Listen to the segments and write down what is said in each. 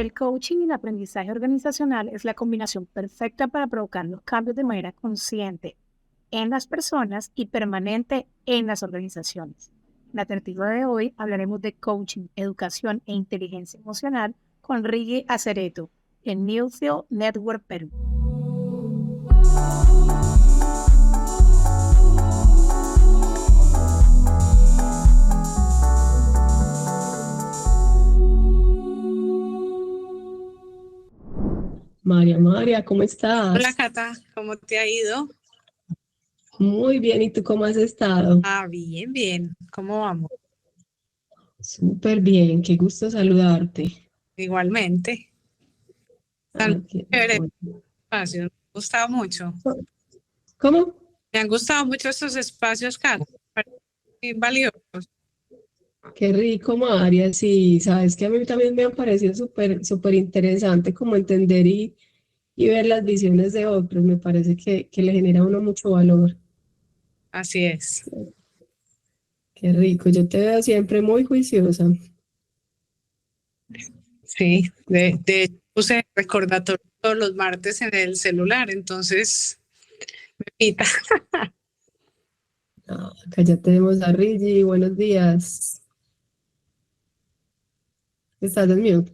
El coaching y el aprendizaje organizacional es la combinación perfecta para provocar los cambios de manera consciente en las personas y permanente en las organizaciones. En la tertulia de hoy hablaremos de coaching, educación e inteligencia emocional con Rigi Acereto en Newfield Network Perú. María, ¿cómo estás? Hola Cata, ¿cómo te ha ido? Muy bien, ¿y tú cómo has estado? Bien, ¿cómo vamos? Súper bien, qué gusto saludarte. Igualmente. Tan Qué chévere bueno. espacios, me han gustado mucho. ¿Cómo? Me han gustado mucho estos espacios, Cata, muy valiosos. Qué rico, María. Sí, sabes que a mí también me ha parecido súper interesante como entender y ver las visiones de otros. Me parece que le genera a uno mucho valor. Así es. Qué rico, yo te veo siempre muy juiciosa. Sí, de hecho puse recordatorio todos los martes en el celular, entonces me pita. Acá ya tenemos a Rigi, buenos días. ¿Estás en mute?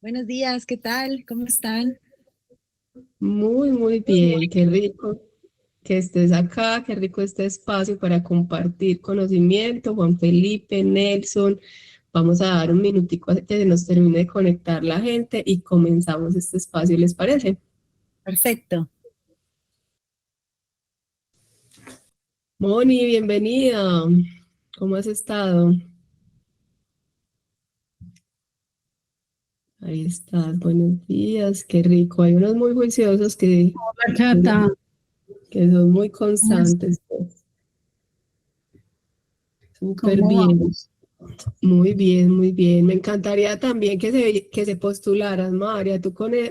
Buenos días, ¿qué tal? ¿Cómo están? Muy bien, qué rico que estés acá, qué rico este espacio para compartir conocimiento. Juan Felipe, Nelson, vamos a dar un minutico a que se nos termine de conectar la gente y comenzamos este espacio, ¿les parece? Perfecto. Moni, bienvenida. ¿Cómo has estado? Ahí estás, buenos días, qué rico. Hay unos muy juiciosos Hola, Cata. que son muy constantes. Súper ¿Cómo bien. vamos? Muy bien, muy bien. Me encantaría también que se postularan, María,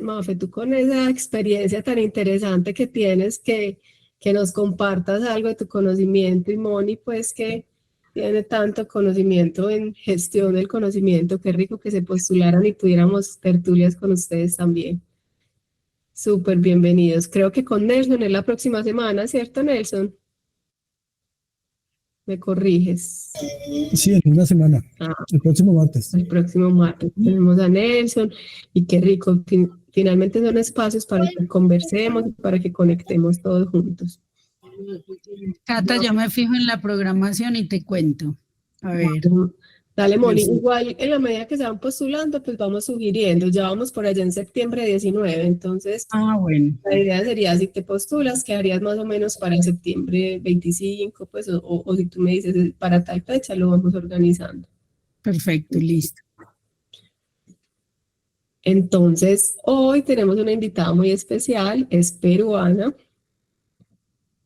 Mafe, tú con esa experiencia tan interesante que tienes, que nos compartas algo de tu conocimiento y Moni, pues que tiene tanto conocimiento en gestión del conocimiento, qué rico que se postularan y tuviéramos tertulias con ustedes también. Súper bienvenidos. Creo que con Nelson es la próxima semana, ¿cierto, Nelson? ¿Me corriges? Sí, en una semana, el próximo martes. El próximo martes tenemos a Nelson y qué rico. Finalmente son espacios para que conversemos y para que conectemos todos juntos. Cata, yo me fijo en la programación y te cuento. A ver. Dale, Moni. Sí. Igual en la medida que se van postulando, pues vamos sugiriendo. Ya vamos por allá en septiembre 19. Entonces, Bueno. la idea sería, si te postulas, quedarías más o menos para septiembre 25, pues, o si tú me dices para tal fecha, lo vamos organizando. Perfecto, listo. Entonces, hoy tenemos una invitada muy especial, es peruana.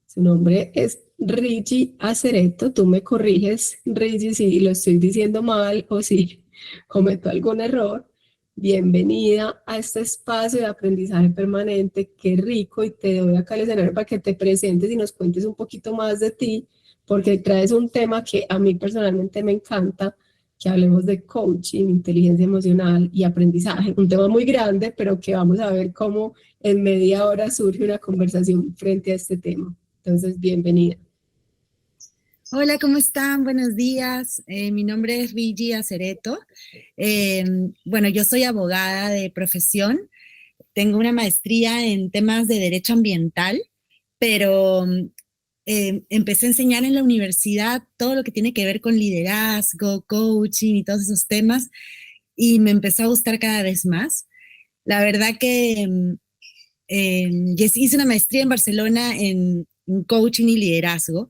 Su nombre es Rigi Acereto. Tú me corriges, Rigi, si lo estoy diciendo mal o si cometo algún error. Bienvenida a este espacio de aprendizaje permanente. Qué rico, y te doy acá el escenario para que te presentes y nos cuentes un poquito más de ti, porque traes un tema que a mí personalmente me encanta, que hablemos de coaching, inteligencia emocional y aprendizaje. Un tema muy grande, pero que vamos a ver cómo en media hora surge una conversación frente a este tema. Entonces, bienvenida. Hola, ¿cómo están? Buenos días. Mi nombre es Rigi Acereto. Bueno, yo soy abogada de profesión. Tengo una maestría en temas de derecho ambiental, pero empecé a enseñar en la universidad todo lo que tiene que ver con liderazgo, coaching y todos esos temas, y me empezó a gustar cada vez más. La verdad que hice una maestría en Barcelona en coaching y liderazgo,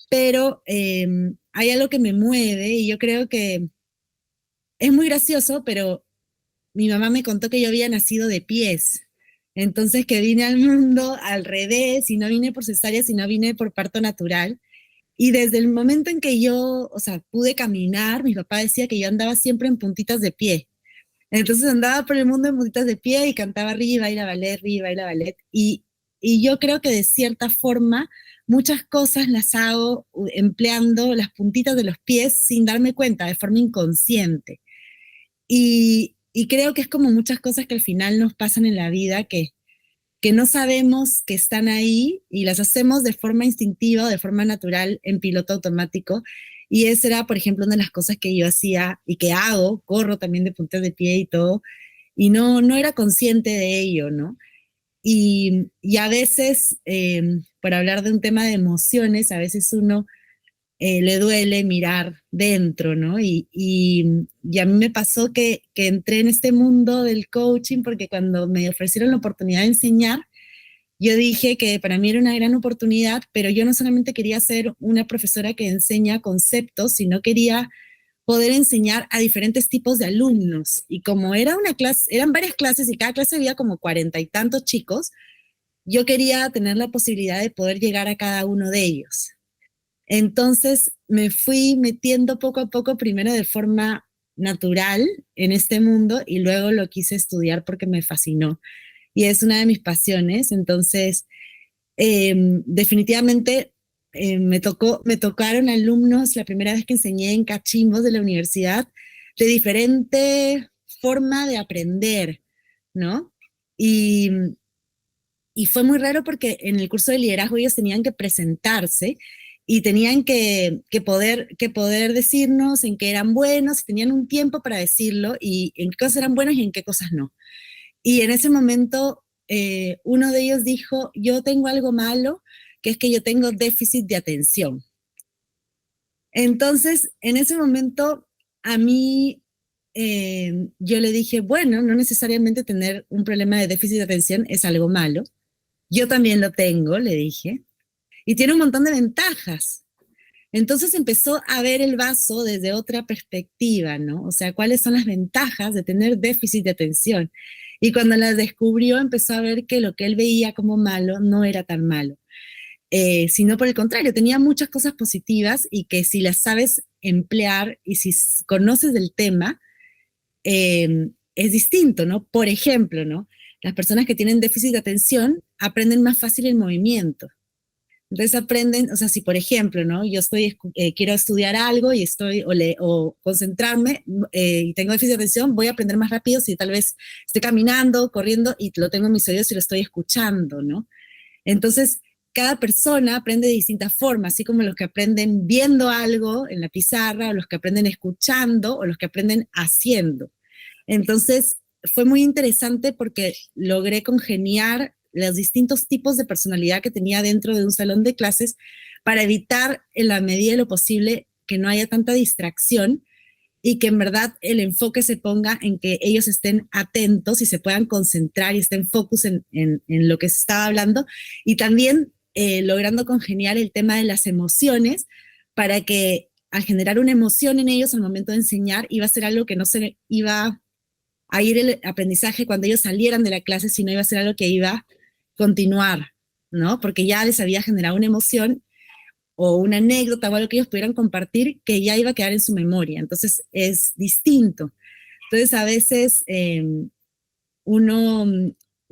pero hay algo que me mueve y yo creo que es muy gracioso, pero mi mamá me contó que yo había nacido de pies. Entonces que vine al mundo al revés, y no vine por cesárea, sino vine por parto natural. Y desde el momento en que yo, o sea, pude caminar, mi papá decía que yo andaba siempre en puntitas de pie. Entonces andaba por el mundo en puntitas de pie y cantaba arriba, arriba, baila ballet. Y yo creo que de cierta forma muchas cosas las hago empleando las puntitas de los pies sin darme cuenta, de forma inconsciente. Y creo que es como muchas cosas que al final nos pasan en la vida que no sabemos que están ahí y las hacemos de forma instintiva o de forma natural en piloto automático. Y esa era, por ejemplo, una de las cosas que yo hacía y que hago, corro también de puntas de pie y todo, y no era consciente de ello, ¿no? Y a veces, por hablar de un tema de emociones, a veces uno le duele mirar dentro, ¿no? Y a mí me pasó que entré en este mundo del coaching porque cuando me ofrecieron la oportunidad de enseñar, yo dije que para mí era una gran oportunidad, pero yo no solamente quería ser una profesora que enseña conceptos, sino quería poder enseñar a diferentes tipos de alumnos. Y como era una clase, eran varias clases y cada clase había como 40 y tantos chicos, yo quería tener la posibilidad de poder llegar a cada uno de ellos. Entonces me fui metiendo poco a poco, primero de forma natural en este mundo y luego lo quise estudiar porque me fascinó. Y es una de mis pasiones. Entonces, definitivamente me tocaron alumnos la primera vez que enseñé en cachimbos de la universidad de diferente forma de aprender, ¿no? Y fue muy raro porque en el curso de liderazgo ellos tenían que presentarse y tenían que poder decirnos en qué eran buenos, tenían un tiempo para decirlo y en qué cosas eran buenos y en qué cosas no. Y en ese momento uno de ellos dijo, yo tengo algo malo, que es que yo tengo déficit de atención. Entonces, en ese momento, a mí, yo le dije, bueno, no necesariamente tener un problema de déficit de atención es algo malo. Yo también lo tengo, le dije, y tiene un montón de ventajas. Entonces empezó a ver el vaso desde otra perspectiva, ¿no? O sea, ¿cuáles son las ventajas de tener déficit de atención? Y cuando las descubrió, empezó a ver que lo que él veía como malo no era tan malo, sino por el contrario, tenía muchas cosas positivas y que si las sabes emplear y si conoces del tema, es distinto, ¿no? Por ejemplo, ¿no? Las personas que tienen déficit de atención aprenden más fácil el movimiento. Entonces aprenden, o sea, si por ejemplo, ¿no? Yo quiero estudiar algo y o concentrarme y tengo déficit de atención, voy a aprender más rápido si tal vez estoy caminando, corriendo y lo tengo en mis oídos y lo estoy escuchando, ¿no? Entonces, cada persona aprende de distintas formas, así como los que aprenden viendo algo en la pizarra, o los que aprenden escuchando, o los que aprenden haciendo. Entonces, fue muy interesante porque logré congeniar los distintos tipos de personalidad que tenía dentro de un salón de clases para evitar, en la medida de lo posible, que no haya tanta distracción y que en verdad el enfoque se ponga en que ellos estén atentos y se puedan concentrar y estén focus en lo que se estaba hablando, y también logrando congeniar el tema de las emociones para que al generar una emoción en ellos al momento de enseñar iba a ser algo que no se iba a ir el aprendizaje cuando ellos salieran de la clase, sino iba a ser algo que iba a continuar, ¿no? Porque ya les había generado una emoción o una anécdota o algo que ellos pudieran compartir que ya iba a quedar en su memoria. Entonces es distinto. Entonces a veces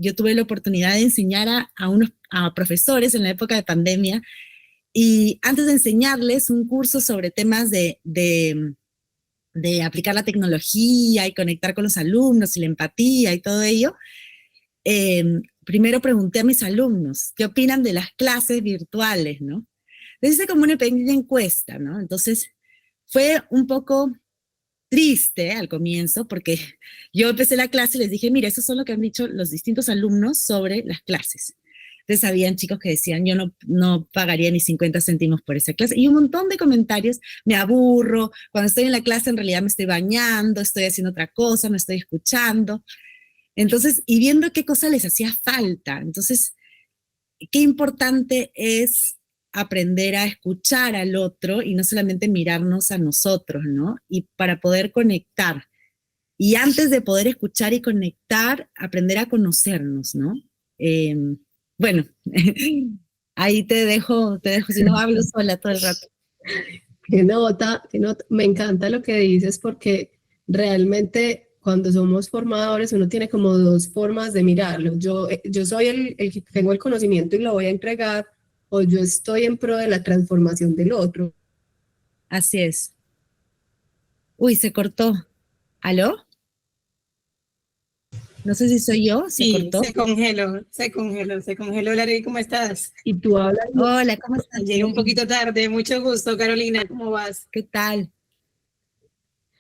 yo tuve la oportunidad de enseñar a profesores en la época de pandemia y antes de enseñarles un curso sobre temas de aplicar la tecnología y conectar con los alumnos y la empatía y todo ello, primero pregunté a mis alumnos, ¿qué opinan de las clases virtuales, no? Les hice como una pequeña encuesta, ¿no? Entonces, fue un poco triste al comienzo porque yo empecé la clase y les dije, mira, eso es lo que han dicho los distintos alumnos sobre las clases. Entonces, habían chicos que decían, yo no pagaría ni 50 céntimos por esa clase. Y un montón de comentarios, me aburro, cuando estoy en la clase en realidad me estoy bañando, estoy haciendo otra cosa, no estoy escuchando. Entonces, y viendo qué cosa les hacía falta. Entonces, qué importante es aprender a escuchar al otro y no solamente mirarnos a nosotros, ¿no? Y para poder conectar. Y antes de poder escuchar y conectar, aprender a conocernos, ¿no? Bueno, ahí te dejo, si no hablo sola todo el rato. Qué nota, me encanta lo que dices porque realmente cuando somos formadores uno tiene como dos formas de mirarlo. Yo soy el que tengo el conocimiento y lo voy a entregar, o yo estoy en pro de la transformación del otro. Así es. Uy, se cortó. ¿Aló? No sé si soy yo, se Sí, cortó. se congeló. Larry, ¿cómo estás? Y tú hablas, Hola, ¿cómo estás? Llegué un poquito tarde, mucho gusto, Carolina, ¿cómo vas? ¿Qué tal?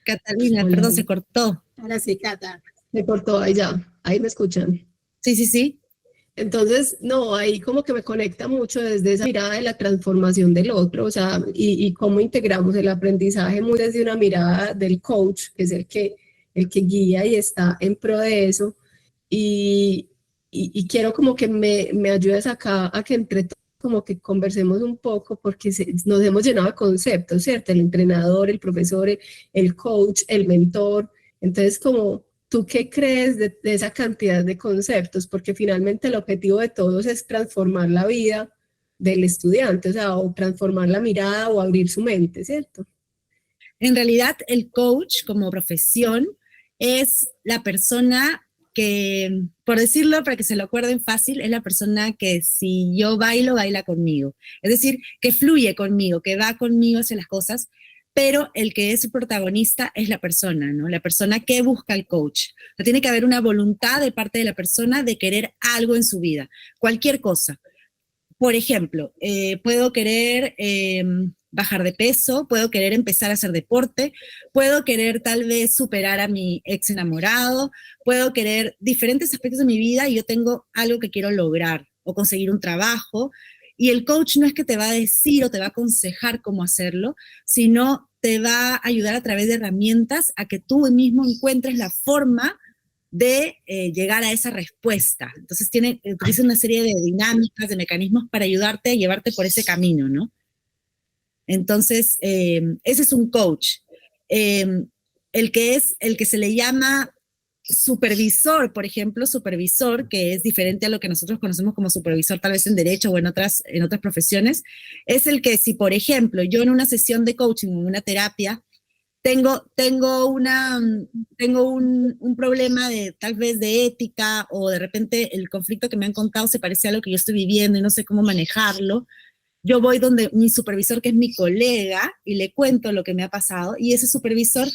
Catalina, hola, perdón, se cortó. Ahora sí, Cata. se cortó ahí ya, ahí me escuchan. Sí, sí, sí. Entonces, no, ahí como que me conecta mucho desde esa mirada de la transformación del otro, o sea, y cómo integramos el aprendizaje muy desde una mirada del coach, que es el que guía y está en pro de eso. Y quiero como que me ayudes acá a que entre todos como que conversemos un poco porque nos hemos llenado de conceptos, ¿cierto? El entrenador, el profesor, el coach, el mentor. Entonces, como ¿tú qué crees de esa cantidad de conceptos? Porque finalmente el objetivo de todos es transformar la vida del estudiante, o sea, o transformar la mirada o abrir su mente, ¿cierto? En realidad, el coach como profesión es la persona que, por decirlo para que se lo acuerden fácil, es la persona que si yo bailo, baila conmigo. Es decir, que fluye conmigo, que va conmigo hacia las cosas, pero el que es protagonista es la persona, ¿no? La persona que busca al coach. O sea, tiene que haber una voluntad de parte de la persona de querer algo en su vida, cualquier cosa. Por ejemplo, puedo querer bajar de peso, puedo querer empezar a hacer deporte, puedo querer tal vez superar a mi ex enamorado, puedo querer diferentes aspectos de mi vida y yo tengo algo que quiero lograr o conseguir un trabajo. Y el coach no es que te va a decir o te va a aconsejar cómo hacerlo, sino te va a ayudar a través de herramientas a que tú mismo encuentres la forma de llegar a esa respuesta. Entonces utiliza una serie de dinámicas, de mecanismos para ayudarte a llevarte por ese camino, ¿no? Entonces, ese es un coach. El que se le llama supervisor, por ejemplo, supervisor, que es diferente a lo que nosotros conocemos como supervisor tal vez en derecho o en otras profesiones, es el que si, por ejemplo, yo en una sesión de coaching, en una terapia, tengo un problema de tal vez de ética o de repente el conflicto que me han contado se parece a lo que yo estoy viviendo y no sé cómo manejarlo. Yo voy donde mi supervisor, que es mi colega, y le cuento lo que me ha pasado y ese supervisor,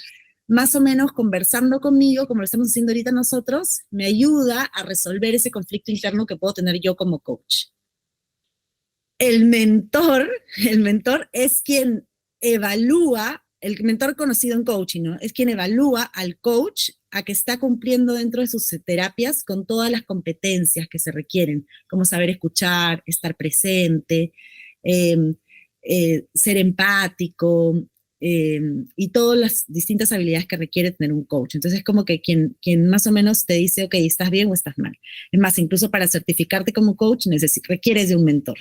más o menos conversando conmigo, como lo estamos haciendo ahorita nosotros, me ayuda a resolver ese conflicto interno que puedo tener yo como coach. El mentor es quien evalúa, el mentor conocido en coaching, ¿no? Es quien evalúa al coach a que está cumpliendo dentro de sus terapias con todas las competencias que se requieren, como saber escuchar, estar presente, ser empático, y todas las distintas habilidades que requiere tener un coach. Entonces es como que quien más o menos te dice, ok, ¿estás bien o estás mal? Es más, incluso para certificarte como coach requieres de un mentor.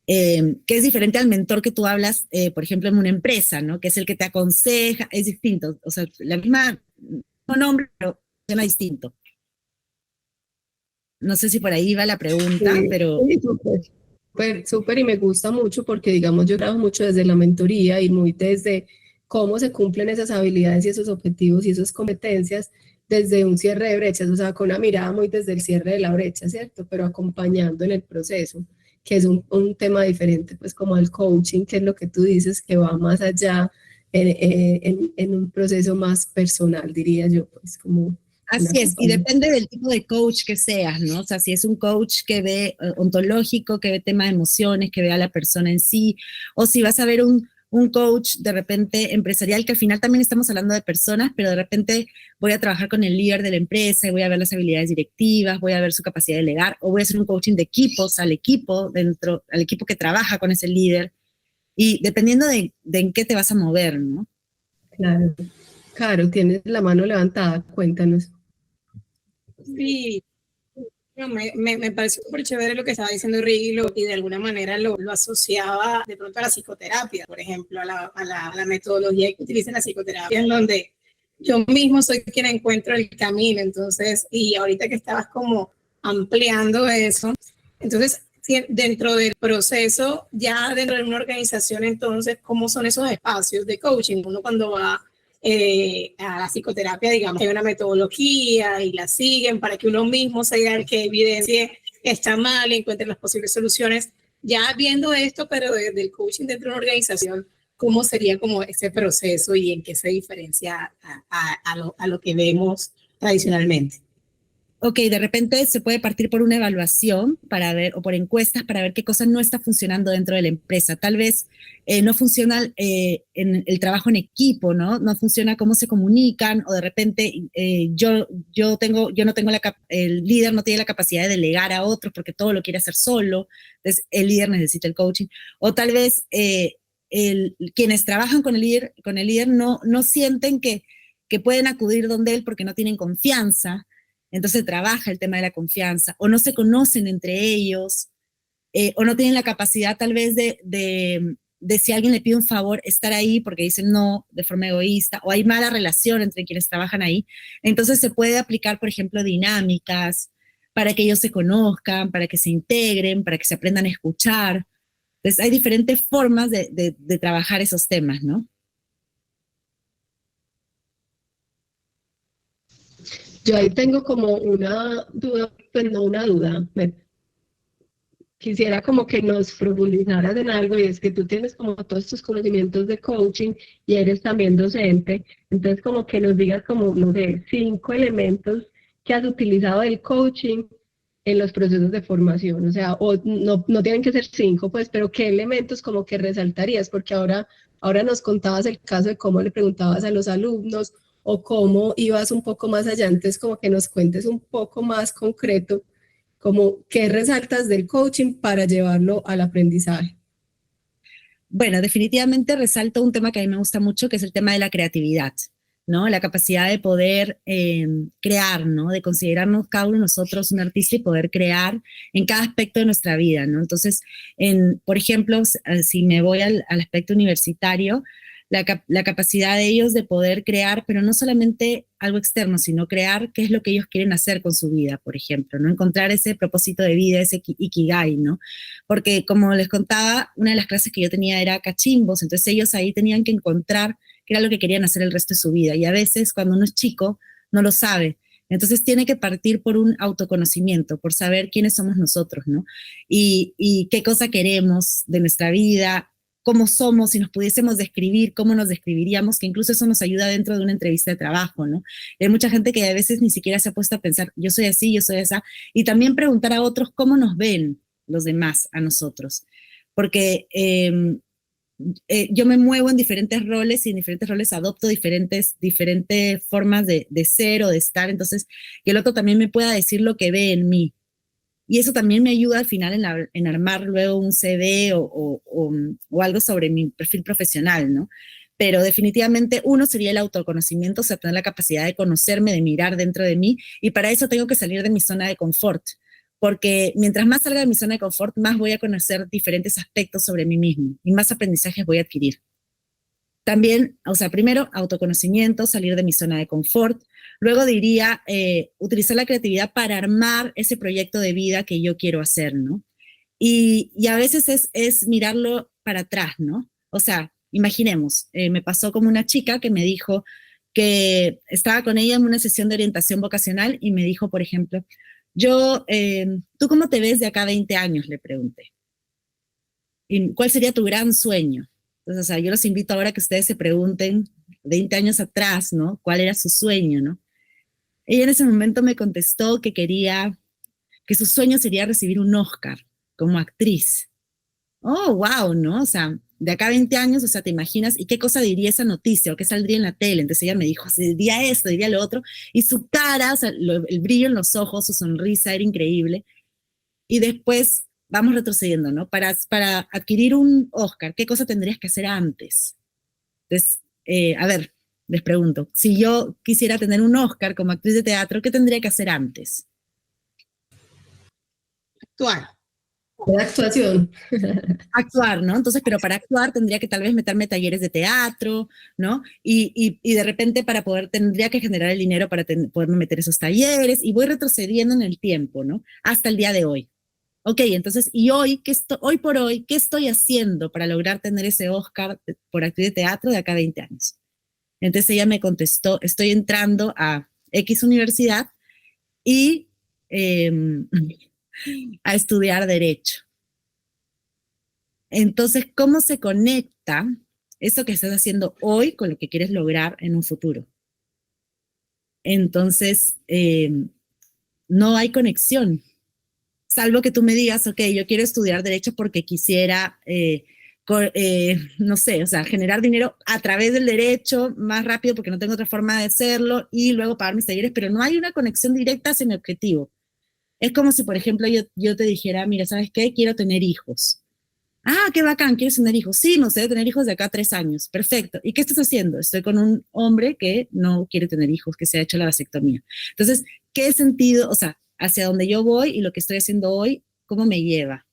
Que es diferente al mentor que tú hablas, por ejemplo, en una empresa, ¿no? Que es el que te aconseja, es distinto. O sea, la misma nombre, pero suena distinto. No sé si por ahí va la pregunta, Sí, pero... sí, súper, y me gusta mucho porque, digamos, yo trabajo mucho desde la mentoría y muy desde cómo se cumplen esas habilidades y esos objetivos y esas competencias desde un cierre de brechas, o sea, con una mirada muy desde el cierre de la brecha, ¿cierto? Pero acompañando en el proceso, que es un tema diferente, pues como al coaching, que es lo que tú dices, que va más allá en un proceso más personal, diría yo, pues como... Así es, y depende del tipo de coach que seas, ¿no? O sea, si es un coach que ve ontológico, que ve tema de emociones, que ve a la persona en sí, o si vas a ver un coach de repente empresarial, que al final también estamos hablando de personas, pero de repente voy a trabajar con el líder de la empresa y voy a ver las habilidades directivas, voy a ver su capacidad de delegar, o voy a hacer un coaching de equipos al equipo que trabaja con ese líder, y dependiendo de en qué te vas a mover, ¿no? Claro, claro, tienes la mano levantada, cuéntanos. Sí, no, me pareció súper chévere lo que estaba diciendo Ricky y de alguna manera lo asociaba de pronto a la psicoterapia, por ejemplo, a la metodología que utiliza la psicoterapia, en donde yo mismo soy quien encuentro el camino. Entonces, y ahorita que estabas como ampliando eso, entonces dentro del proceso, ya dentro de una organización, entonces, ¿cómo son esos espacios de coaching? Uno cuando va a la psicoterapia, digamos, hay una metodología y la siguen para que uno mismo sea el que evidencie que está mal y encuentre las posibles soluciones. Ya viendo esto, pero desde el coaching dentro de una organización, ¿cómo sería como ese proceso y en qué se diferencia a lo que vemos tradicionalmente? ok, de repente se puede partir por una evaluación para ver, o por encuestas para ver qué cosa no está funcionando dentro de la empresa. Tal vez no funciona en el trabajo en equipo, ¿no? No funciona cómo se comunican, o de repente yo no tengo el líder no tiene la capacidad de delegar a otros porque todo lo quiere hacer solo, entonces el líder necesita el coaching. O tal vez quienes trabajan con el líder no sienten que pueden acudir donde él porque no tienen confianza. Entonces trabaja el tema de la confianza, o no se conocen entre ellos, o no tienen la capacidad tal vez de si alguien le pide un favor, estar ahí porque dicen no de forma egoísta, o hay mala relación entre quienes trabajan ahí. Entonces se puede aplicar, por ejemplo, dinámicas para que ellos se conozcan, para que se integren, para que se aprendan a escuchar. Entonces hay diferentes formas de trabajar esos temas, ¿no? Yo ahí tengo como una duda, pues no una duda, quisiera como que nos profundizaras en algo, y es que tú tienes como todos tus conocimientos de coaching y eres también docente, entonces como que nos digas como, no sé, 5 elementos que has utilizado del coaching en los procesos de formación, o sea, o no tienen que ser 5, pues, pero qué elementos como que resaltarías, porque ahora nos contabas el caso de cómo le preguntabas a los alumnos o cómo ibas un poco más allá, entonces como que nos cuentes un poco más concreto, como qué resaltas del coaching para llevarlo al aprendizaje. Bueno, definitivamente resalto un tema que a mí me gusta mucho, que es el tema de la creatividad, ¿no? La capacidad de poder crear, ¿no? De considerarnos cada uno de nosotros un artista y poder crear en cada aspecto de nuestra vida, ¿no? Entonces, por ejemplo, si me voy al aspecto universitario, la capacidad de ellos de poder crear, pero no solamente algo externo, sino crear qué es lo que ellos quieren hacer con su vida, por ejemplo, ¿no? Encontrar ese propósito de vida, ese ikigai, ¿no? Porque como les contaba, una de las clases que yo tenía era cachimbos, entonces ellos ahí tenían que encontrar qué era lo que querían hacer el resto de su vida, y a veces cuando uno es chico no lo sabe, entonces tiene que partir por un autoconocimiento, por saber quiénes somos nosotros, ¿no? Y qué cosa queremos de nuestra vida, cómo somos, si nos pudiésemos describir, cómo nos describiríamos, que incluso eso nos ayuda dentro de una entrevista de trabajo, ¿no? Hay mucha gente que a veces ni siquiera se ha puesto a pensar, yo soy así, yo soy esa, y también preguntar a otros cómo nos ven los demás a nosotros, porque yo me muevo en diferentes roles y en diferentes roles adopto diferentes formas de ser o de estar, entonces que el otro también me pueda decir lo que ve en mí. Y eso también me ayuda al final en armar luego un CV o algo sobre mi perfil profesional, ¿no? Pero definitivamente uno sería el autoconocimiento, o sea, tener la capacidad de conocerme, de mirar dentro de mí, y para eso tengo que salir de mi zona de confort, porque mientras más salga de mi zona de confort, más voy a conocer diferentes aspectos sobre mí mismo y más aprendizajes voy a adquirir. También, o sea, primero autoconocimiento, salir de mi zona de confort. Luego diría utilizar la creatividad para armar ese proyecto de vida que yo quiero hacer, ¿no? Y a veces es mirarlo para atrás, ¿no? O sea, imaginemos, me pasó como una chica que me dijo que estaba con ella en una sesión de orientación vocacional y me dijo, por ejemplo, ¿tú cómo te ves de acá a 20 años? Le pregunté. ¿Y cuál sería tu gran sueño? Entonces, o sea, yo los invito ahora a que ustedes se pregunten 20 años atrás, ¿no? ¿Cuál era su sueño, no? Ella en ese momento me contestó que su sueño sería recibir un Oscar como actriz. Oh, wow, ¿no? O sea, de acá a 20 años, o sea, te imaginas, ¿y qué cosa diría esa noticia o qué saldría en la tele? Entonces ella me dijo, diría esto, diría lo otro, y su cara, o sea, el brillo en los ojos, su sonrisa era increíble. Y después vamos retrocediendo, ¿no? Para adquirir un Oscar, ¿qué cosa tendrías que hacer antes? Entonces, a ver, les pregunto, si yo quisiera tener un Oscar como actriz de teatro, ¿qué tendría que hacer antes? Actuar. De actuación. Actuar, ¿no? Entonces, pero para actuar tendría que tal vez meterme talleres de teatro, ¿no? Y de repente tendría que generar el dinero para poderme meter esos talleres, y voy retrocediendo en el tiempo, ¿no? Hasta el día de hoy. Ok, entonces, ¿y hoy por hoy, qué estoy haciendo para lograr tener ese Oscar por actriz de teatro de acá a 20 años? Entonces ella me contestó, estoy entrando a X universidad y a estudiar Derecho. Entonces, ¿cómo se conecta eso que estás haciendo hoy con lo que quieres lograr en un futuro? Entonces, no hay conexión. Salvo que tú me digas, ok, yo quiero estudiar Derecho porque quisiera, no sé, o sea, generar dinero a través del derecho más rápido porque no tengo otra forma de hacerlo y luego pagar mis talleres, pero no hay una conexión directa hacia mi objetivo. Es como si, por ejemplo, yo te dijera, mira, ¿sabes qué? Quiero tener hijos. Ah, qué bacán, ¿quieres tener hijos? Sí, me gustaría tener hijos de acá a 3 años. Perfecto. ¿Y qué estás haciendo? Estoy con un hombre que no quiere tener hijos, que se ha hecho la vasectomía. Entonces, ¿qué sentido, o sea, hacia dónde yo voy y lo que estoy haciendo hoy, cómo me lleva?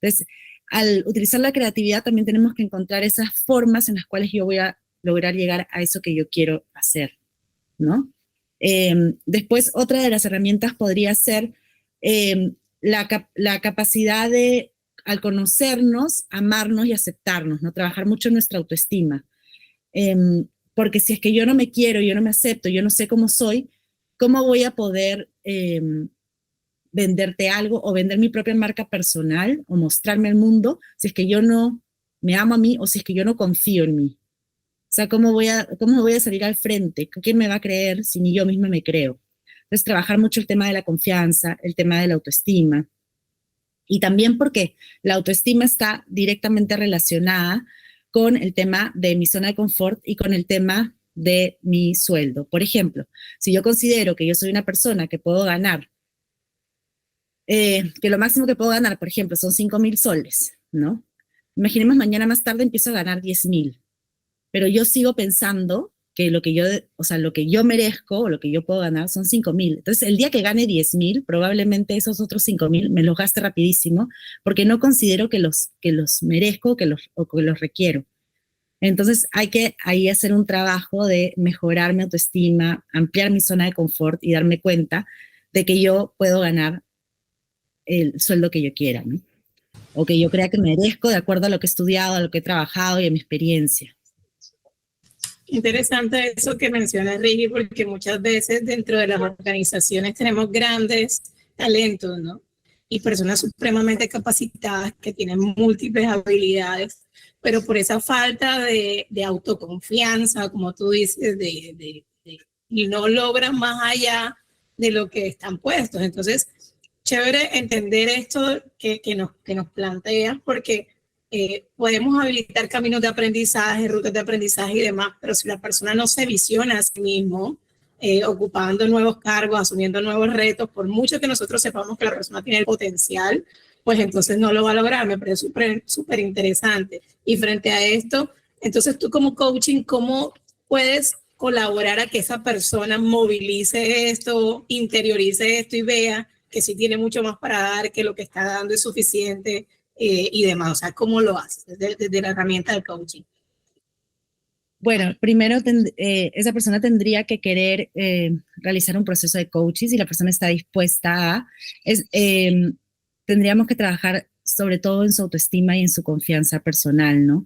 Entonces, al utilizar la creatividad también tenemos que encontrar esas formas en las cuales yo voy a lograr llegar a eso que yo quiero hacer, ¿no? Después, otra de las herramientas podría ser la capacidad de, al conocernos, amarnos y aceptarnos, ¿no? Trabajar mucho en nuestra autoestima. Porque si es que yo no me quiero, yo no me acepto, yo no sé cómo soy, ¿cómo voy a poder venderte algo o vender mi propia marca personal o mostrarme al mundo si es que yo no me amo a mí o si es que yo no confío en mí? O sea, ¿cómo voy a salir al frente? ¿Quién me va a creer si ni yo misma me creo? Entonces, trabajar mucho el tema de la confianza, el tema de la autoestima. Y también porque la autoestima está directamente relacionada con el tema de mi zona de confort y con el tema de mi sueldo. Por ejemplo, si yo considero que yo soy una persona que puedo ganar, que lo máximo que puedo ganar, por ejemplo, son 5.000 soles, ¿no? Imaginemos mañana más tarde empiezo a ganar 10.000, pero yo sigo pensando que lo que yo merezco o lo que yo puedo ganar son 5.000. Entonces, el día que gane 10.000, probablemente esos otros 5.000 me los gaste rapidísimo porque no considero que los merezco o que los requiero. Entonces, hay que ahí hacer un trabajo de mejorar mi autoestima, ampliar mi zona de confort y darme cuenta de que yo puedo ganar el sueldo que yo quiera, ¿no? O que yo crea que merezco de acuerdo a lo que he estudiado, a lo que he trabajado y a mi experiencia. Interesante eso que menciona Ricky, porque muchas veces dentro de las organizaciones tenemos grandes talentos, ¿no? Y personas supremamente capacitadas que tienen múltiples habilidades, pero por esa falta de autoconfianza, como tú dices, y no logran más allá de lo que están puestos. Entonces, chévere entender esto que nos planteas, porque podemos habilitar caminos de aprendizaje, rutas de aprendizaje y demás, pero si la persona no se visiona a sí mismo, ocupando nuevos cargos, asumiendo nuevos retos, por mucho que nosotros sepamos que la persona tiene el potencial, pues entonces no lo va a lograr. Me parece súper interesante. Y frente a esto, entonces tú como coaching, ¿cómo puedes colaborar a que esa persona movilice esto, interiorice esto y vea que sí tiene mucho más para dar, que lo que está dando es suficiente y demás? O sea, ¿cómo lo haces desde la herramienta del coaching? Bueno, primero esa persona tendría que querer realizar un proceso de coaching. Si la persona está dispuesta a, tendríamos que trabajar sobre todo en su autoestima y en su confianza personal, ¿no?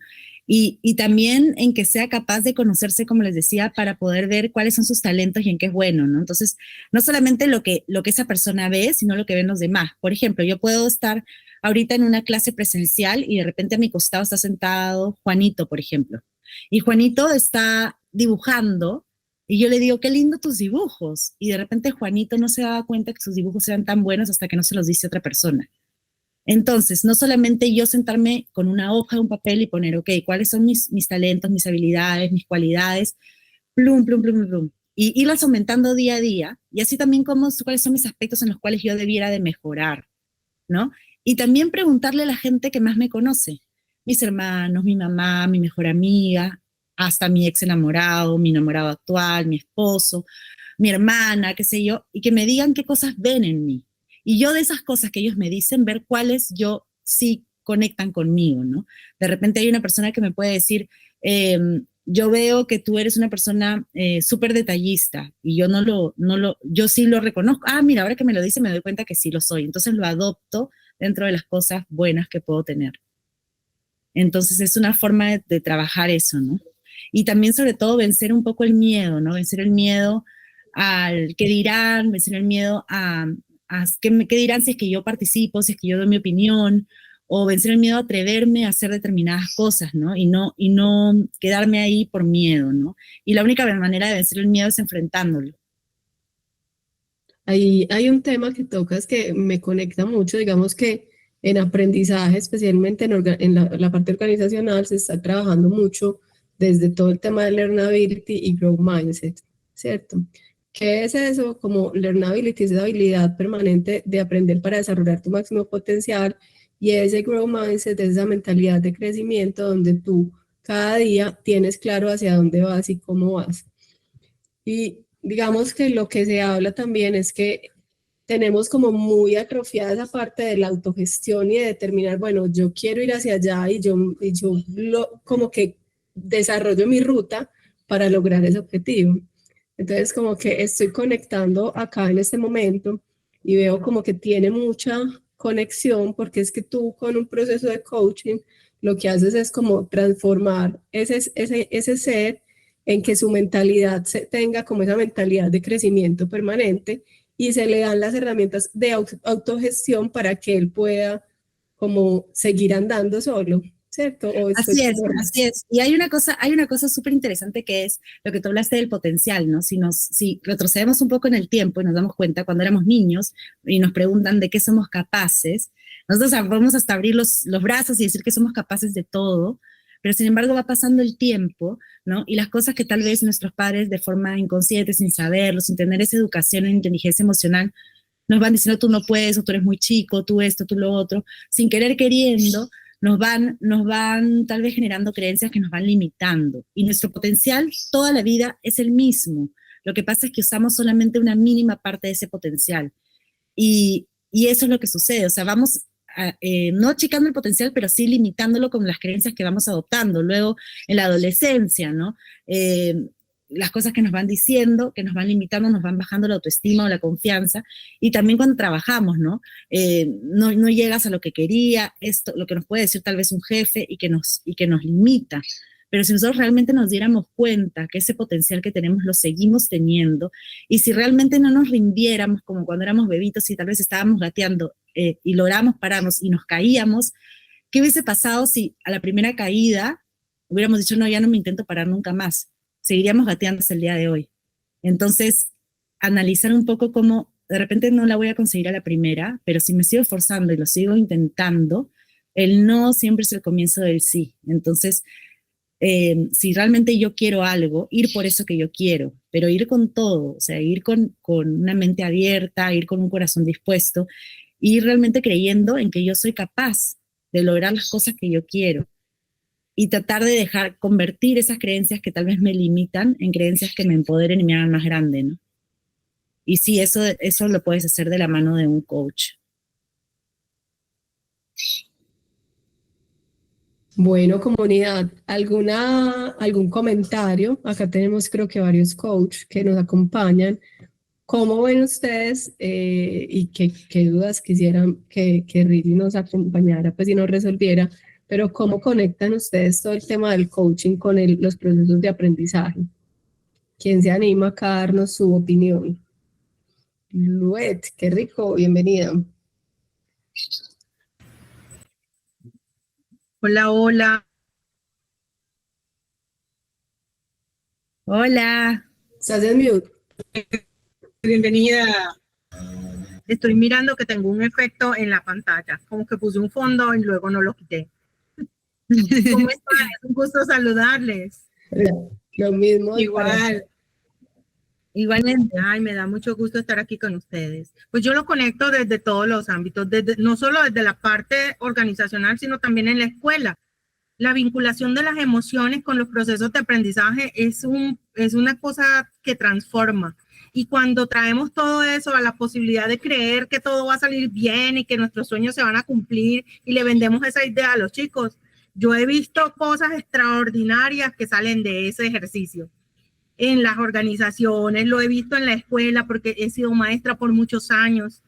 Y también en que sea capaz de conocerse, como les decía, para poder ver cuáles son sus talentos y en qué es bueno, ¿no? Entonces, no solamente lo que esa persona ve, sino lo que ven los demás. Por ejemplo, yo puedo estar ahorita en una clase presencial y de repente a mi costado está sentado Juanito, por ejemplo. Y Juanito está dibujando y yo le digo, qué lindo tus dibujos. Y de repente Juanito no se daba cuenta que sus dibujos eran tan buenos hasta que no se los dice otra persona. Entonces, no solamente yo sentarme con una hoja, un papel y poner, ok, ¿cuáles son mis talentos, mis habilidades, mis cualidades? Plum, plum, plum, plum. Y irlas aumentando día a día. Y así también cuáles son mis aspectos en los cuales yo debiera de mejorar, ¿no? Y también preguntarle a la gente que más me conoce. Mis hermanos, mi mamá, mi mejor amiga, hasta mi ex enamorado, mi enamorado actual, mi esposo, mi hermana, qué sé yo, y que me digan qué cosas ven en mí. Y yo de esas cosas que ellos me dicen, ver cuáles yo sí conectan conmigo, ¿no? De repente hay una persona que me puede decir, yo veo que tú eres una persona súper detallista y yo yo sí lo reconozco. Ah, mira, ahora que me lo dice me doy cuenta que sí lo soy. Entonces lo adopto dentro de las cosas buenas que puedo tener. Entonces es una forma de trabajar eso, ¿no? Y también sobre todo vencer un poco el miedo, ¿no? Vencer el miedo al qué dirán, vencer el miedo a qué dirán si es que yo participo, si es que yo doy mi opinión, o vencer el miedo a atreverme a hacer determinadas cosas, ¿no? Y no quedarme ahí por miedo, ¿no? Y la única manera de vencer el miedo es enfrentándolo. ahí hay un tema que tocas que me conecta mucho, digamos que en aprendizaje, especialmente en la parte organizacional, se está trabajando mucho desde todo el tema de learnability y growth mindset, ¿cierto? ¿Qué es eso? Como learnability es la habilidad permanente de aprender para desarrollar tu máximo potencial, y ese growth mindset es esa mentalidad de crecimiento donde tú cada día tienes claro hacia dónde vas y cómo vas. Y digamos que lo que se habla también es que tenemos como muy atrofiada esa parte de la autogestión y de determinar, bueno, yo quiero ir hacia allá y yo como que desarrollo mi ruta para lograr ese objetivo. Entonces como que estoy conectando acá en este momento y veo como que tiene mucha conexión, porque es que tú con un proceso de coaching lo que haces es como transformar ese ser en que su mentalidad tenga como esa mentalidad de crecimiento permanente, y se le dan las herramientas de autogestión para que él pueda como seguir andando solo, ¿cierto? Así es, así es. Y hay una cosa súper interesante que es lo que tú hablaste del potencial, ¿no? Si retrocedemos un poco en el tiempo y nos damos cuenta cuando éramos niños y nos preguntan de qué somos capaces, nosotros podemos hasta abrir los brazos y decir que somos capaces de todo, pero sin embargo va pasando el tiempo, ¿no? Y las cosas que tal vez nuestros padres de forma inconsciente, sin saberlo, sin tener esa educación en inteligencia emocional, nos van diciendo tú no puedes, o tú eres muy chico, tú esto, tú lo otro, sin querer queriendo, nos van tal vez generando creencias que nos van limitando. Y nuestro potencial toda la vida es el mismo. Lo que pasa es que usamos solamente una mínima parte de ese potencial. Y eso es lo que sucede. O sea, vamos no achicando el potencial, pero sí limitándolo con las creencias que vamos adoptando. Luego, en la adolescencia, ¿no? Las cosas que nos van diciendo, que nos van limitando, nos van bajando la autoestima o la confianza. Y también cuando trabajamos, ¿no? No llegas a lo que quería, esto, lo que nos puede decir tal vez un jefe y que nos limita. Pero si nosotros realmente nos diéramos cuenta que ese potencial que tenemos lo seguimos teniendo, y si realmente no nos rindiéramos como cuando éramos bebitos y tal vez estábamos gateando y logramos pararnos y nos caíamos, ¿qué hubiese pasado si a la primera caída hubiéramos dicho, no, ya no me intento parar nunca más? Seguiríamos gateando hasta el día de hoy. Entonces, analizar un poco cómo de repente no la voy a conseguir a la primera, pero si me sigo esforzando y lo sigo intentando, el no siempre es el comienzo del sí. Entonces, si realmente yo quiero algo, ir por eso que yo quiero, pero ir con todo, o sea, ir con una mente abierta, ir con un corazón dispuesto, ir realmente creyendo en que yo soy capaz de lograr las cosas que yo quiero, y tratar de convertir esas creencias que tal vez me limitan en creencias que me empoderen y me hagan más grande, ¿no? Y sí, eso lo puedes hacer de la mano de un coach. Bueno, comunidad, ¿algún comentario? Acá tenemos creo que varios coaches que nos acompañan. ¿Cómo ven ustedes y qué dudas quisieran que Rigi nos acompañara, pues, y nos resolviera? Pero ¿cómo conectan ustedes todo el tema del coaching con los procesos de aprendizaje? ¿Quién se anima acá a darnos su opinión? Luet, qué rico, bienvenida. Hola, hola. Hola. ¿Estás en mute? Bienvenida. Estoy mirando que tengo un efecto en la pantalla, como que puse un fondo y luego no lo quité. ¿Cómo están? Es un gusto saludarles. Lo mismo. Igual. Igualmente. Ay, me da mucho gusto estar aquí con ustedes. Pues yo lo conecto desde todos los ámbitos, no solo desde la parte organizacional, sino también en la escuela. La vinculación de las emociones con los procesos de aprendizaje es una cosa que transforma. Y cuando traemos todo eso a la posibilidad de creer que todo va a salir bien y que nuestros sueños se van a cumplir y le vendemos esa idea a los chicos, yo he visto cosas extraordinarias que salen de ese ejercicio. En las organizaciones, lo he visto en la escuela porque he sido maestra por muchos años.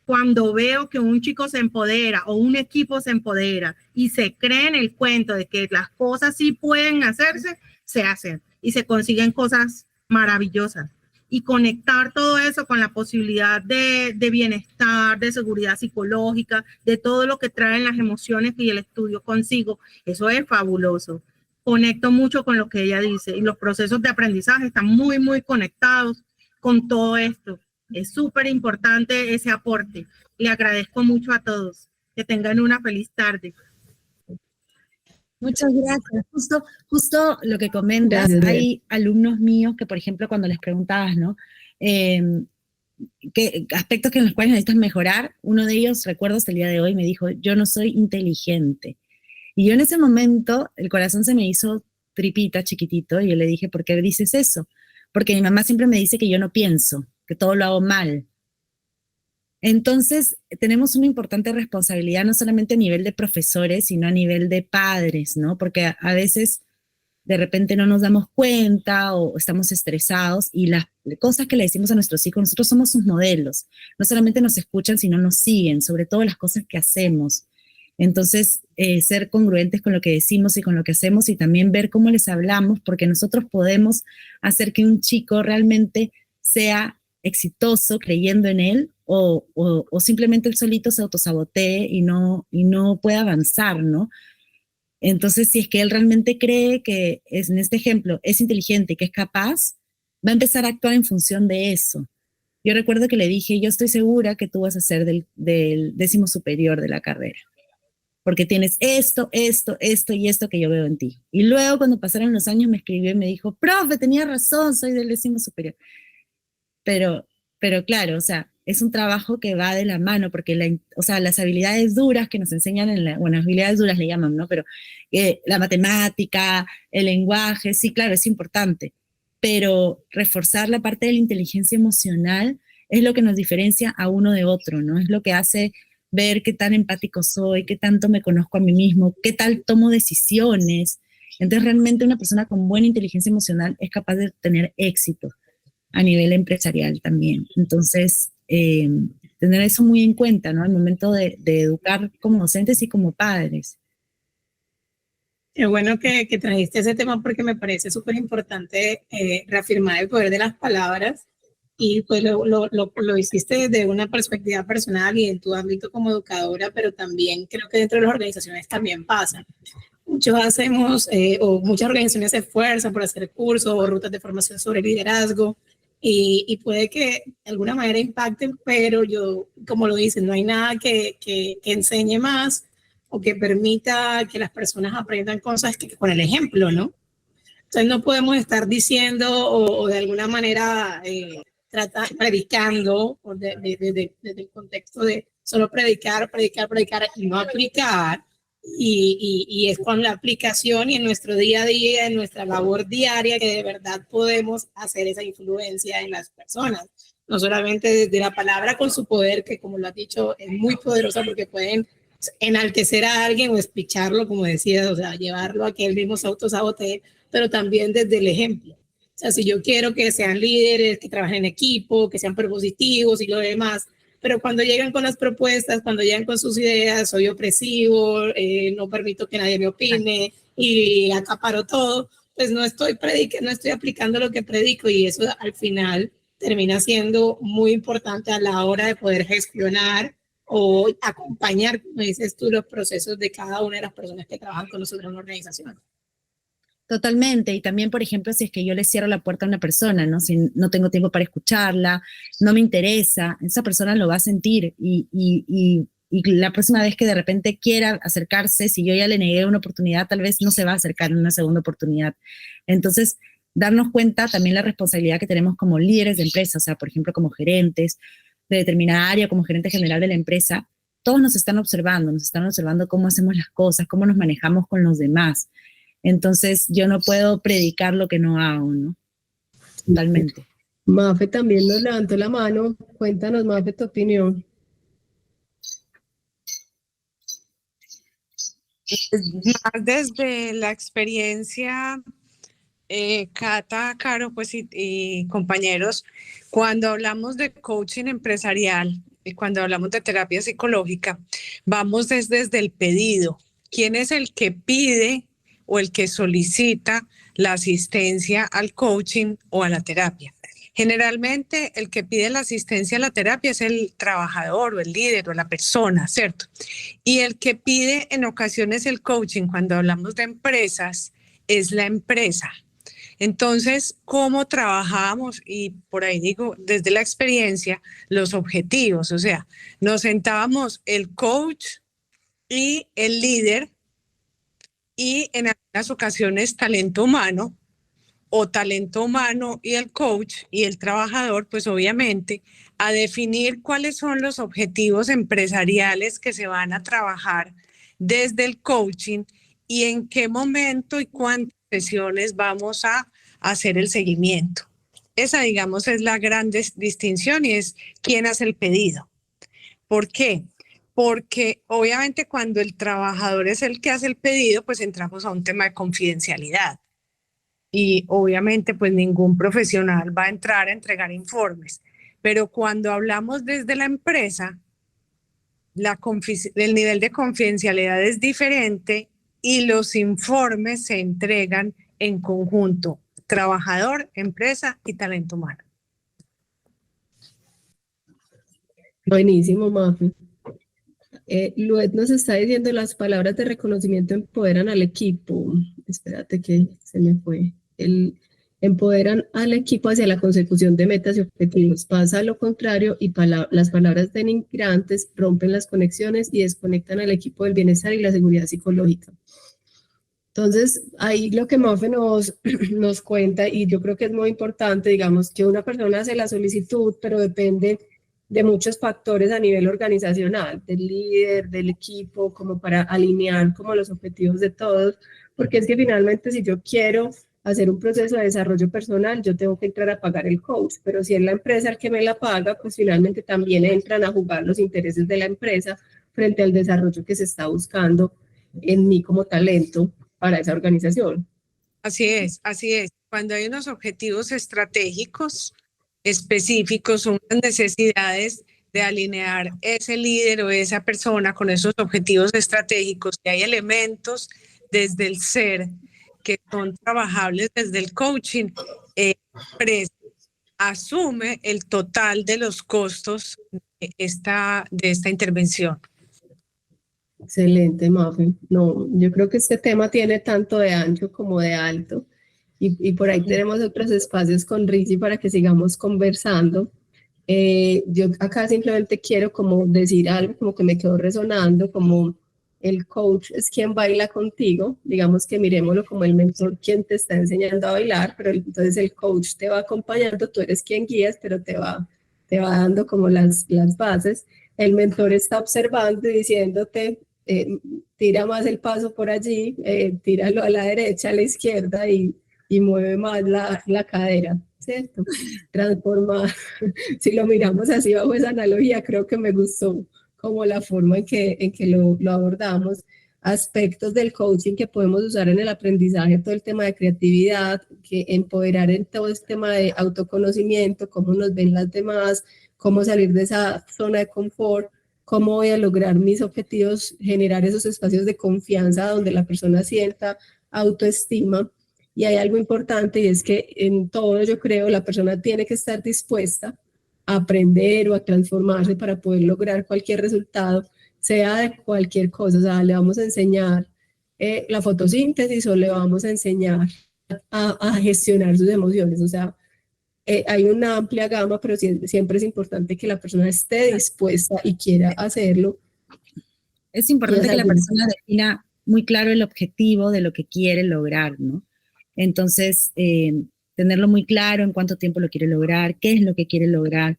Cuando veo que un chico se empodera o un equipo se empodera y se cree en el cuento de que las cosas sí pueden hacerse, se hacen y se consiguen cosas maravillosas. Y conectar todo eso con la posibilidad de bienestar, de seguridad psicológica, de todo lo que traen las emociones y el estudio consigo, eso es fabuloso. Conecto mucho con lo que ella dice y los procesos de aprendizaje están muy, muy conectados con todo esto. Es súper importante ese aporte. Le agradezco mucho a todos. Que tengan una feliz tarde. Muchas gracias. Justo lo que comentas, Gracias, Bel. hay alumnos míos que, por ejemplo, cuando les preguntabas, ¿no? ¿Qué aspectos en los cuales necesitas mejorar? Uno de ellos, recuerdo hasta el día de hoy, me dijo, yo no soy inteligente. Y yo en ese momento, el corazón se me hizo tripita, chiquitito, y yo le dije, ¿por qué dices eso? Porque mi mamá siempre me dice que yo no pienso, que todo lo hago mal. Entonces, tenemos una importante responsabilidad, no solamente a nivel de profesores, sino a nivel de padres, ¿no? Porque a veces de repente no nos damos cuenta o estamos estresados y las cosas que le decimos a nuestros hijos, nosotros somos sus modelos. No solamente nos escuchan, sino nos siguen, sobre todo las cosas que hacemos. Entonces, ser congruentes con lo que decimos y con lo que hacemos y también ver cómo les hablamos, porque nosotros podemos hacer que un chico realmente sea exitoso creyendo en él o simplemente él solito se autosabotee y no pueda avanzar, ¿no? Entonces, si es que él realmente cree que en este ejemplo es inteligente y que es capaz, va a empezar a actuar en función de eso. Yo recuerdo que le dije, yo estoy segura que tú vas a ser del 10º superior de la carrera, porque tienes esto y esto que yo veo en ti. Y luego cuando pasaron los años me escribió y me dijo, profe, tenía razón, soy del 10º superior. Pero claro, o sea, es un trabajo que va de la mano, porque las habilidades duras que nos enseñan las habilidades duras le llaman, ¿no? Pero la matemática, el lenguaje, sí, claro, es importante, pero reforzar la parte de la inteligencia emocional es lo que nos diferencia a uno de otro, ¿no? Es lo que hace ver qué tan empático soy, qué tanto me conozco a mí mismo, qué tal tomo decisiones. Entonces, realmente una persona con buena inteligencia emocional es capaz de tener éxito a nivel empresarial también. Entonces, tener eso muy en cuenta, ¿no? Al momento de educar como docentes y como padres. Qué bueno que trajiste ese tema porque me parece súper importante reafirmar el poder de las palabras y pues lo hiciste desde una perspectiva personal y en tu ámbito como educadora, pero también creo que dentro de las organizaciones también pasa. Muchos hacemos o muchas organizaciones se esfuerzan por hacer cursos o rutas de formación sobre liderazgo y puede que de alguna manera impacten, pero yo, como lo dicen, no hay nada que enseñe más o que permita que las personas aprendan cosas que con el ejemplo, ¿no? Entonces no podemos estar diciendo o de alguna manera predicando desde el contexto de solo predicar y no aplicar. Y es con la aplicación y en nuestro día a día, en nuestra labor diaria, que de verdad podemos hacer esa influencia en las personas. No solamente desde la palabra con su poder, que como lo has dicho, es muy poderosa porque pueden enaltecer a alguien o espicharlo, como decías, o sea, llevarlo a que él mismo se autosabotee, pero también desde el ejemplo. O sea, si yo quiero que sean líderes, que trabajen en equipo, que sean propositivos y lo demás, pero cuando llegan con las propuestas, cuando llegan con sus ideas, soy opresivo, no permito que nadie me opine y acaparo todo, pues no estoy aplicando lo que predico y eso al final termina siendo muy importante a la hora de poder gestionar o acompañar, como dices tú, los procesos de cada una de las personas que trabajan con nosotros en una organización. Totalmente, y también, por ejemplo, si es que yo le cierro la puerta a una persona, ¿no? Si no tengo tiempo para escucharla, no me interesa, esa persona lo va a sentir y la próxima vez que de repente quiera acercarse, si yo ya le negué una oportunidad, tal vez no se va a acercar en una segunda oportunidad. Entonces, darnos cuenta también la responsabilidad que tenemos como líderes de empresa, o sea, por ejemplo, como gerentes de determinada área, como gerente general de la empresa, todos nos están observando cómo hacemos las cosas, cómo nos manejamos con los demás. Entonces, yo no puedo predicar lo que no hago, ¿no? Totalmente. Mafe también nos levantó la mano. Cuéntanos, Mafe, tu opinión. Más desde la experiencia, Cata, Caro, pues y compañeros, cuando hablamos de coaching empresarial y cuando hablamos de terapia psicológica, vamos desde el pedido. ¿Quién es el que pide o el que solicita la asistencia al coaching o a la terapia? Generalmente el que pide la asistencia a la terapia es el trabajador o el líder o la persona, ¿cierto? Y el que pide en ocasiones el coaching, cuando hablamos de empresas, es la empresa. Entonces, ¿cómo trabajábamos? Y por ahí digo, desde la experiencia, los objetivos, o sea, nos sentábamos el coach y el líder y en algunas ocasiones talento humano o talento humano y el coach y el trabajador, pues obviamente, a definir cuáles son los objetivos empresariales que se van a trabajar desde el coaching y en qué momento y cuántas sesiones vamos a hacer el seguimiento. Esa, digamos, es la gran distinción y es quién hace el pedido. ¿Por qué? Porque obviamente cuando el trabajador es el que hace el pedido, pues entramos a un tema de confidencialidad. Y obviamente pues ningún profesional va a entrar a entregar informes. Pero cuando hablamos desde la empresa, el nivel de confidencialidad es diferente y los informes se entregan en conjunto, trabajador, empresa y talento humano. Buenísimo, Mafe. Luet nos está diciendo las palabras de reconocimiento empoderan al equipo. Espérate que se me fue. Empoderan al equipo hacia la consecución de metas y objetivos. Pasa a lo contrario y las palabras denigrantes rompen las conexiones y desconectan al equipo del bienestar y la seguridad psicológica. Entonces, ahí lo que Mafe nos cuenta, y yo creo que es muy importante, digamos, que una persona hace la solicitud, pero depende de muchos factores a nivel organizacional, del líder, del equipo, como para alinear como los objetivos de todos, porque es que finalmente si yo quiero hacer un proceso de desarrollo personal, yo tengo que entrar a pagar el coach, pero si es la empresa el que me la paga, pues finalmente también entran a jugar los intereses de la empresa frente al desarrollo que se está buscando en mí como talento para esa organización. Así es, así es. Cuando hay unos objetivos estratégicos específicos, unas necesidades de alinear ese líder o esa persona con esos objetivos estratégicos, y hay elementos desde el ser que son trabajables desde el coaching, asume el total de los costos de esta intervención. Excelente, Mafe. No, yo creo que este tema tiene tanto de ancho como de alto y por ahí tenemos otros espacios con Rizzi para que sigamos conversando. Yo acá simplemente quiero como decir algo como que me quedó resonando, como el coach es quien baila contigo, digamos que miremoslo como el mentor quien te está enseñando a bailar, pero entonces el coach te va acompañando, tú eres quien guías, pero te va dando como las bases. El mentor está observando y diciéndote, tira más el paso por allí, tíralo a la derecha, a la izquierda y mueve más la cadera, ¿cierto? Transformar, si lo miramos así bajo esa analogía, creo que me gustó como la forma en que lo abordamos, aspectos del coaching que podemos usar en el aprendizaje, todo el tema de creatividad, que empoderar en todo este tema de autoconocimiento, cómo nos ven las demás, cómo salir de esa zona de confort, cómo voy a lograr mis objetivos, generar esos espacios de confianza donde la persona sienta autoestima. Y hay algo importante y es que en todo, yo creo, la persona tiene que estar dispuesta a aprender o a transformarse para poder lograr cualquier resultado, sea de cualquier cosa. O sea, le vamos a enseñar la fotosíntesis o le vamos a enseñar a gestionar sus emociones. O sea, hay una amplia gama, pero siempre es importante que la persona esté dispuesta y quiera hacerlo. Es importante que la persona defina muy claro el objetivo de lo que quiere lograr, ¿no? Entonces, tenerlo muy claro en cuánto tiempo lo quiere lograr, qué es lo que quiere lograr,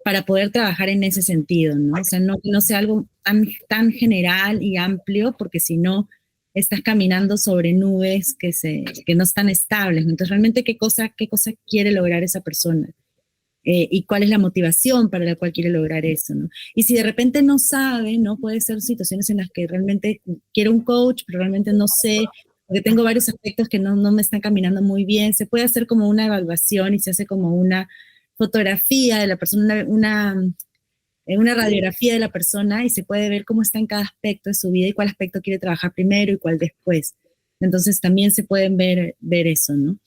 para poder trabajar en ese sentido, ¿no? O sea, no sea algo tan general y amplio, porque si no, estás caminando sobre nubes que no están estables. Entonces, realmente, ¿qué cosa quiere lograr esa persona? Y cuál es la motivación para la cual quiere lograr eso, ¿no? Y si de repente no sabe, ¿no? Puede ser situaciones en las que realmente quiero un coach, pero realmente no sé, porque tengo varios aspectos que no me están caminando muy bien. Se puede hacer como una evaluación y se hace como una fotografía de la persona, una radiografía de la persona, y se puede ver cómo está en cada aspecto de su vida y cuál aspecto quiere trabajar primero y cuál después. Entonces también se pueden ver eso, ¿no?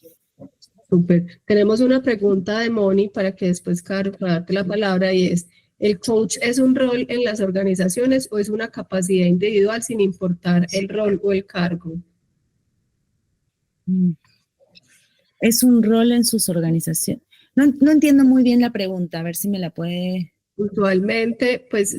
Súper. Tenemos una pregunta de Moni para que después, Caro, pueda darte la palabra, y es, ¿el coach es un rol en las organizaciones o es una capacidad individual sin importar el rol o el cargo? es un rol en sus organizaciones. No entiendo muy bien la pregunta, a ver si me la puede... Usualmente, pues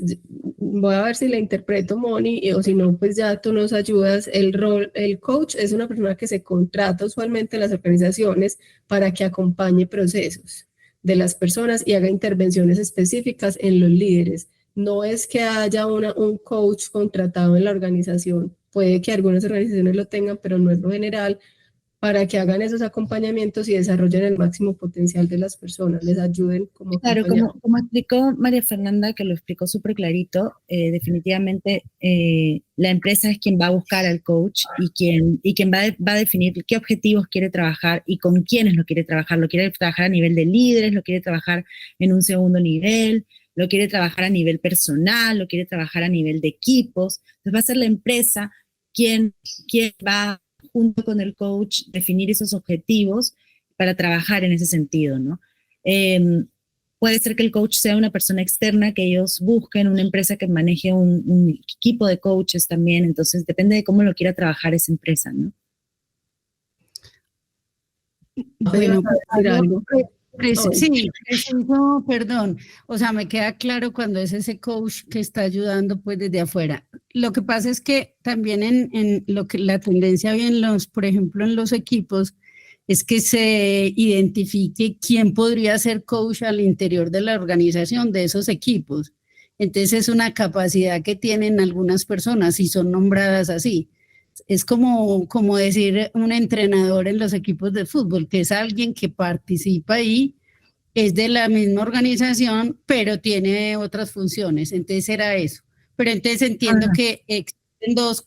voy a ver si la interpreto, Moni, o si no, pues ya tú nos ayudas. El coach es una persona que se contrata usualmente en las organizaciones para que acompañe procesos de las personas y haga intervenciones específicas en los líderes. No es que haya un coach contratado en la organización. Puede que algunas organizaciones lo tengan, pero no es lo general, para que hagan esos acompañamientos y desarrollen el máximo potencial de las personas, les ayuden como Claro, acompañantes. como explicó María Fernanda, que lo explicó súper clarito, definitivamente la empresa es quien va a buscar al coach y quien va a definir qué objetivos quiere trabajar y con quiénes lo quiere trabajar. Lo quiere trabajar a nivel de líderes, lo quiere trabajar en un segundo nivel, lo quiere trabajar a nivel personal, lo quiere trabajar a nivel de equipos. Entonces va a ser la empresa quien va junto con el coach definir esos objetivos para trabajar en ese sentido, ¿no? Puede ser que el coach sea una persona externa, que ellos busquen una empresa que maneje un equipo de coaches también, entonces depende de cómo lo quiera trabajar esa empresa, ¿no? Bueno, algo. sí, preciso, perdón. O sea, me queda claro cuando es ese coach que está ayudando pues desde afuera. Lo que pasa es que también en lo que la tendencia había por ejemplo, en los equipos, es que se identifique quién podría ser coach al interior de la organización de esos equipos. Entonces es una capacidad que tienen algunas personas y son nombradas así. Es como decir un entrenador en los equipos de fútbol, que es alguien que participa ahí, es de la misma organización, pero tiene otras funciones. Entonces era eso. Pero entonces entiendo que existen dos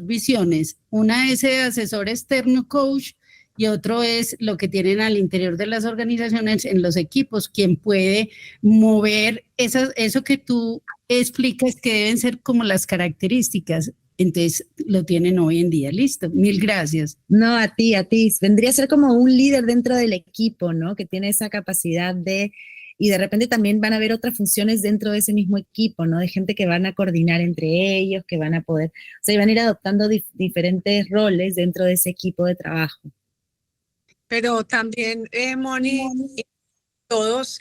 visiones. Una es el asesor externo coach y otro es lo que tienen al interior de las organizaciones en los equipos, quien puede mover eso que tú explicas que deben ser como las características. Entonces lo tienen hoy en día. Listo, mil gracias. No, a ti. Vendría a ser como un líder dentro del equipo, ¿no? Que tiene esa capacidad y de repente también van a haber otras funciones dentro de ese mismo equipo, ¿no? De gente que van a coordinar entre ellos, que van a poder, o sea, van a ir adoptando diferentes roles dentro de ese equipo de trabajo. Pero también, Moni, todos,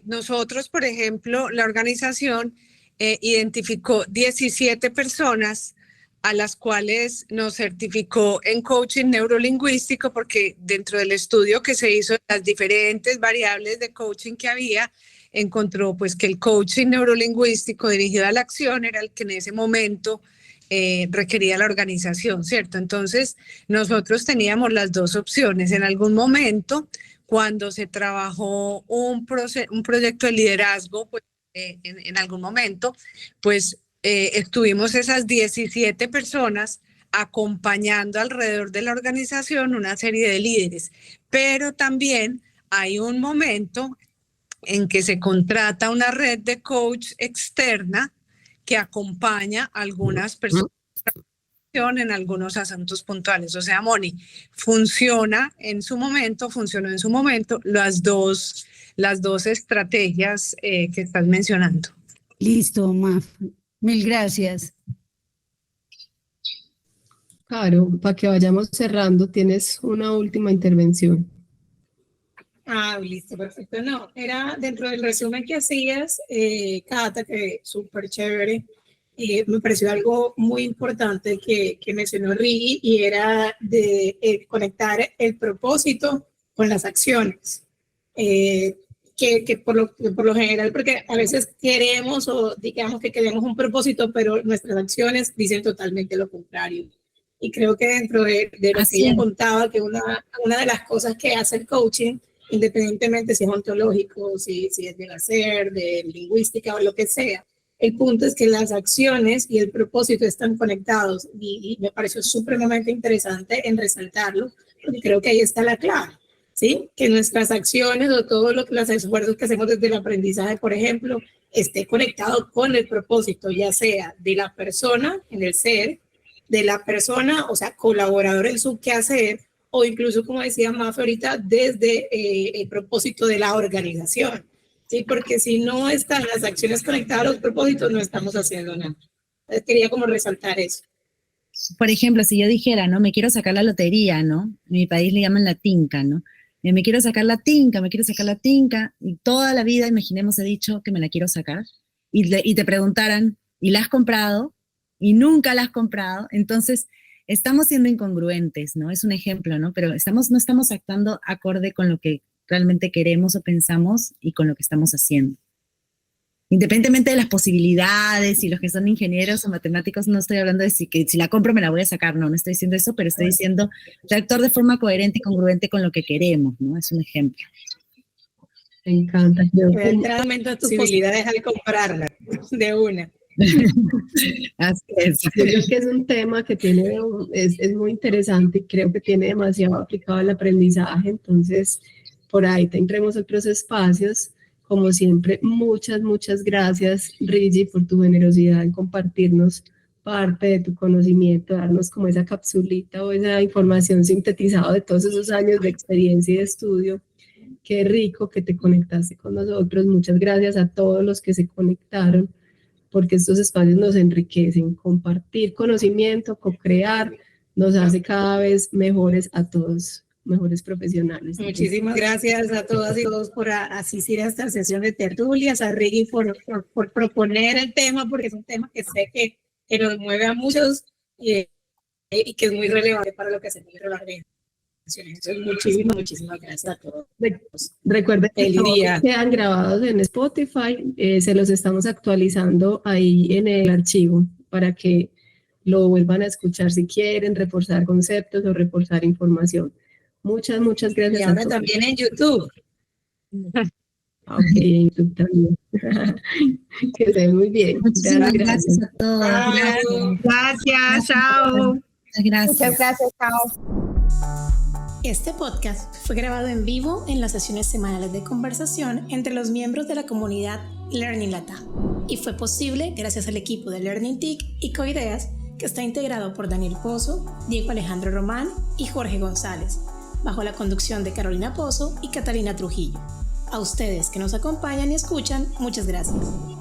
nosotros, por ejemplo, la organización identificó 17 personas a las cuales nos certificó en coaching neurolingüístico, porque dentro del estudio que se hizo de las diferentes variables de coaching que había, encontró pues que el coaching neurolingüístico dirigido a la acción era el que en ese momento requería la organización, ¿cierto? Entonces, nosotros teníamos las dos opciones. En algún momento, cuando se trabajó un proyecto de liderazgo, pues en algún momento, pues estuvimos esas 17 personas acompañando alrededor de la organización una serie de líderes, pero también hay un momento en que se contrata una red de coach externa que acompaña a algunas personas en algunos asuntos puntuales. O sea, Moni, funcionó en su momento las dos estrategias que estás mencionando. Listo, Maf. Mil gracias. Claro, para que vayamos cerrando, tienes una última intervención. Listo, perfecto. No, era dentro del resumen que hacías, Cata, que súper chévere. Me pareció algo muy importante que mencionó Rigi, y era de conectar el propósito con las acciones. Que por lo general, porque a veces queremos o digamos que queremos un propósito, pero nuestras acciones dicen totalmente lo contrario. Y creo que dentro de lo que ella contaba, que una de las cosas que hace el coaching, independientemente si es ontológico, si es de hacer, de lingüística o lo que sea, el punto es que las acciones y el propósito están conectados, y me pareció supremamente interesante en resaltarlo, porque creo que ahí está la clave, ¿sí? Que nuestras acciones o todos los esfuerzos que hacemos desde el aprendizaje, por ejemplo, esté conectado con el propósito, ya sea de la persona en el ser, de la persona, o sea, colaborador en su quehacer, o incluso, como decía Mafe ahorita, desde el propósito de la organización. Sí, porque si no están las acciones conectadas a los propósitos, no estamos haciendo nada. Entonces, quería como resaltar eso. por ejemplo, si yo dijera, ¿no? Me quiero sacar la lotería, ¿no? En mi país le llaman la tinca, ¿no? Me quiero sacar la tinca, y toda la vida, imaginemos, he dicho que me la quiero sacar, y te preguntaran, ¿y la has comprado? Y nunca la has comprado, entonces estamos siendo incongruentes, ¿no? Es un ejemplo, ¿no? Pero no estamos actuando acorde con lo que realmente queremos o pensamos y con lo que estamos haciendo. Independientemente de las posibilidades y los que son ingenieros o matemáticos, no estoy hablando de que si la compro me la voy a sacar, no estoy diciendo eso, pero estoy diciendo de actuar de forma coherente y congruente con lo que queremos, ¿no? Es un ejemplo. Me encanta. Creo que Aumenta tus posibilidades al comprarla de una. Así es. creo que es un tema que es muy interesante y creo que tiene demasiado aplicado al aprendizaje, entonces por ahí tendremos otros espacios. Como siempre, muchas gracias, Rigi, por tu generosidad en compartirnos parte de tu conocimiento, darnos como esa capsulita o esa información sintetizada de todos esos años de experiencia y de estudio. Qué rico que te conectaste con nosotros. Muchas gracias a todos los que se conectaron, porque estos espacios nos enriquecen. Compartir conocimiento, co-crear, nos hace cada vez mejores a todos, mejores profesionales. Muchísimas gracias a todas y todos por asistir a esta sesión de tertulias, a Rigi por proponer el tema, porque es un tema que sé que nos mueve a muchos y que es muy relevante para lo que hacemos en las organizaciones. Muchísimas gracias a todos. Recuerden que El día. quedan grabados en Spotify, se los estamos actualizando ahí en el archivo para que lo vuelvan a escuchar si quieren, reforzar conceptos o reforzar información. Muchas gracias. Y ahora también en YouTube. Ok, en YouTube también. Que se ve muy bien. Muchísimas gracias a todos. Gracias, chao. Muchas gracias. Muchas gracias, chao. Este podcast fue grabado en vivo en las sesiones semanales de conversación entre los miembros de la comunidad Learning Latam y fue posible gracias al equipo de Learning TIC y Coideas, que está integrado por Daniel Pozo, Diego Alejandro Román y Jorge González, bajo la conducción de Carolina Pozo y Catalina Trujillo. A ustedes que nos acompañan y escuchan, muchas gracias.